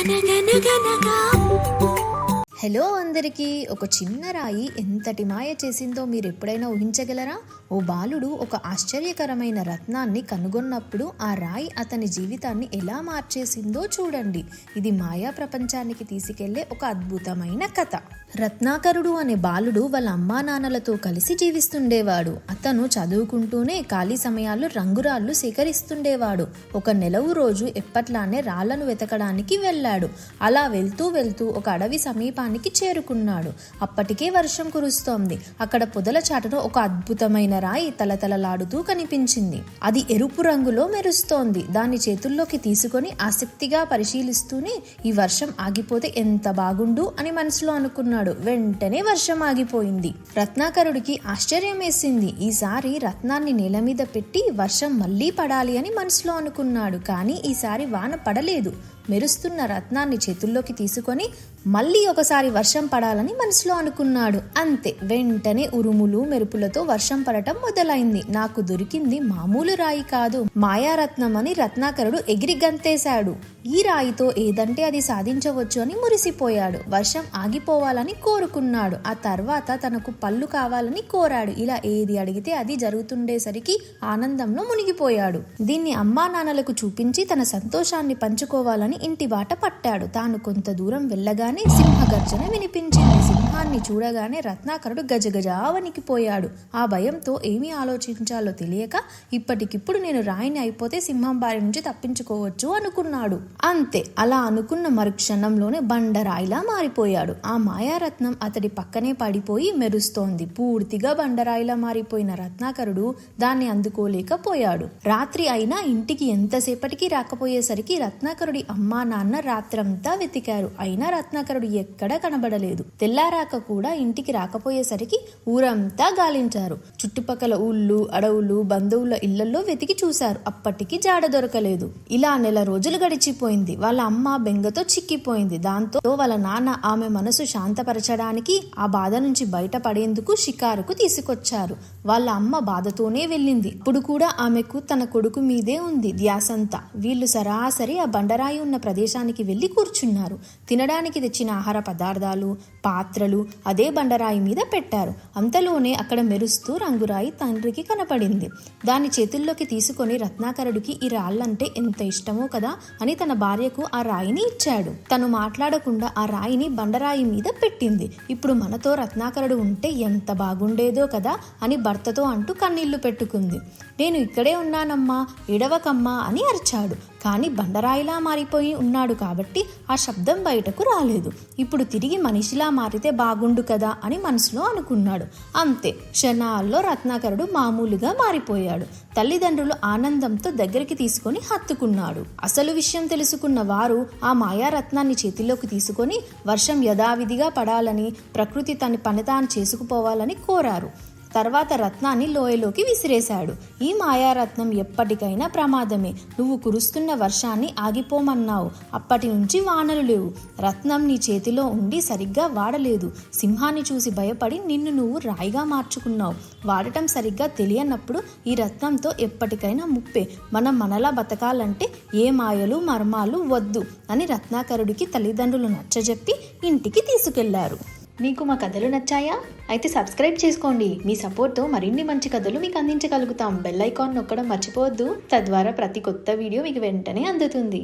అనగనగనగా hello అందరికీ. ఒక చిన్న రాయి ఎంతటి మాయ చేసిందో మీరు ఎప్పుడైనా ఊహించగలరా? ఓ బాలుడు ఒక ఆశ్చర్యకరమైన రత్నాన్ని కనుగొన్నప్పుడు ఆ రాయి అతని జీవితాన్ని ఎలా మార్చేసిందో చూడండి. ఇది మాయా ప్రపంచానికి తీసుకెళ్లే ఒక అద్భుతమైన కథ. రత్నాకరుడు అనే బాలుడు వాళ్ళ అమ్మా నాన్నలతో కలిసి జీవిస్తుండేవాడు. అతను చదువుకుంటూనే ఖాళీ సమయాల్లో రంగురాళ్ళు సేకరిస్తుండేవాడు. ఒక నెలవు రోజు ఎప్పట్లానే రాళ్లను వెతకడానికి వెళ్ళాడు. అలా వెళ్తూ వెళ్తూ ఒక అడవి సమీపానికి చేరుకున్నాడు. అప్పటికే వర్షం కురుస్తోంది. అక్కడ పొదల చాటున ఒక అద్భుతమైన రాయి తలతలలాడుతూ కనిపించింది. అది ఎరుపు రంగులో మెరుస్తోంది. దాన్ని చేతుల్లోకి తీసుకొని ఆసక్తిగా పరిశీలిస్తూనే ఈ వర్షం ఆగిపోతే ఎంత బాగుండు అని మనసులో అనుకున్నాడు. వెంటనే వర్షం ఆగిపోయింది. రత్నాకరుడికి ఆశ్చర్యం వేసింది. ఈసారి రత్నాన్ని నేల మీద పెట్టి వర్షం మళ్లీ పడాలి అని మనసులో అనుకున్నాడు. కానీ ఈసారి వాన పడలేదు. మెరుస్తున్న రత్నాన్ని చేతుల్లోకి తీసుకొని మళ్ళీ ఒకసారి వర్షం పడాలని మనసులో అనుకున్నాడు. అంతే, వెంటనే ఉరుములు మెరుపులతో వర్షం పడటం మొదలైంది. నాకు దొరికింది మామూలు రాయి కాదు, మాయారత్నం అని రత్నాకరుడు ఎగిరి గంతేశాడు. ఈ రాయితో ఏదంటే అది సాధించవచ్చు అని మురిసిపోయాడు. వర్షం ఆగిపోవాలని కోరుకున్నాడు. ఆ తర్వాత తనకు పళ్ళు కావాలని కోరాడు. ఇలా ఏది అడిగితే అది జరుగుతుండేసరికి ఆనందంలో మునిగిపోయాడు. దీన్ని అమ్మా నాన్నలకు చూపించి తన సంతోషాన్ని పంచుకోవాలని ఇంటి బాట పట్టాడు. తాను కొంత దూరం వెళ్ళగానే సింహగర్జన వినిపించింది. సింహాన్ని చూడగానే రత్నాకరుడు గజగజా వణికిపోయాడు. ఆ భయంతో ఏమీ ఆలోచించాలో తెలియక ఇప్పటికిప్పుడు నేను రాయిని అయిపోతే సింహం బారి నుంచి తప్పించుకోవచ్చు అనుకున్నాడు. అంతే, అలా అనుకున్న మరుక్షణంలోనే బండరాయిలా మారిపోయాడు. ఆ మాయారత్నం అతడి పక్కనే పడిపోయి మెరుస్తోంది. పూర్తిగా బండరాయిలా మారిపోయిన రత్నాకరుడు దాన్ని అందుకోలేకపోయాడు. రాత్రి అయినా ఇంటికి ఎంతసేపటికి రాకపోయేసరికి రత్నాకరుడి అమ్మా నాన్న రాత్రంతా వెతికారు. అయినా రత్నాకరుడు ఎక్కడా కనబడలేదు. తెల్లారాక కూడా ఇంటికి రాకపోయేసరికి ఊరంతా గాలించారు. చుట్టుపక్కల ఊళ్ళు, అడవులు, బంధువుల ఇళ్లలో వెతికి చూశారు. అప్పటికి జాడ దొరకలేదు. ఇలా నెల రోజులు గడిచిపోయింది. వాళ్ళ అమ్మ బెంగతో చిక్కిపోయింది. దాంతో వాళ్ళ నాన్న ఆమె మనసు శాంతపరచడానికి ఆ బాధ నుంచి బయటపడేందుకు షికారుకు తీసుకొచ్చారు. వాళ్ళ అమ్మ బాధతోనే వెళ్ళింది. ఇప్పుడు కూడా ఆమెకు తన కొడుకు మీదే ఉంది ధ్యాసంతా. వీళ్ళు సరాసరి ఆ బండరాయి ఉన్న ప్రదేశానికి వెళ్లి కూర్చున్నారు. తినడానికి తెచ్చిన ఆహార పదార్థాలు, పాత్రలు అదే బండరాయి మీద పెట్టారు. అంతలోనే అక్కడ మెరుస్తూ రంగురాయి తండ్రికి కనపడింది. దాన్ని చేతుల్లోకి తీసుకొని రత్నాకరుడికి ఈ రాళ్లంటే ఎంత ఇష్టమో కదా అని తన భార్యకు ఆ రాయిని ఇచ్చాడు. తను మాట్లాడకుండా ఆ రాయిని బండరాయి మీద పెట్టింది. ఇప్పుడు మనతో రత్నాకరుడు ఉంటే ఎంత బాగుండేదో కదా అని భర్తతో అంటూ కన్నీళ్లు పెట్టుకుంది. నేను ఇక్కడే ఉన్నానమ్మా, ఏడవకమ్మా అని అరిచాడు. కానీ బండరాయిలా మారిపోయి ఉన్నాడు కాబట్టి ఆ శబ్దం బయటకు రాలేదు. ఇప్పుడు తిరిగి మనిషిలా మారితే బాగుండు కదా అని మనసులో అనుకున్నాడు. అంతే, క్షణాల్లో రత్నాకరుడు మామూలుగా మారిపోయాడు. తల్లిదండ్రులు ఆనందంతో దగ్గరికి తీసుకొని హత్తుకున్నాడు. అసలు విషయం తెలుసుకున్న వారు ఆ మాయారత్నాన్ని చేతిలోకి తీసుకొని వర్షం యథావిధిగా పడాలని, ప్రకృతి తన పని తాను చేసుకుపోవాలని కోరారు. తర్వాత రత్నాన్ని లోయలోకి విసిరేశాడు. ఈ మాయారత్నం ఎప్పటికైనా ప్రమాదమే. నువ్వు కురుస్తున్న వర్షాన్ని ఆగిపోమన్నావు. అప్పటి నుంచి వానలు లేవు. రత్నం నీ చేతిలో ఉండి సరిగ్గా వాడలేదు. సింహాన్ని చూసి భయపడి నిన్ను నువ్వు రాయిగా మార్చుకున్నావు. వాడటం సరిగ్గా తెలియనప్పుడు ఈ రత్నంతో ఎప్పటికైనా ముప్పే. మనం మనలా బతకాలంటే ఏ మాయలు మర్మాలు వద్దు అని రత్నాకరుడికి తల్లిదండ్రులు నచ్చజెప్పి ఇంటికి తీసుకెళ్లారు. మీకు మా కథలు నచ్చాయా? అయితే సబ్స్క్రైబ్ చేసుకోండి. మీ సపోర్ట్తో మరిన్ని మంచి కథలు మీకు అందించగలుగుతాం. బెల్ ఐకాన్ నొక్కడం మర్చిపోవద్దు. తద్వారా ప్రతి కొత్త వీడియో మీకు వెంటనే అందుతుంది.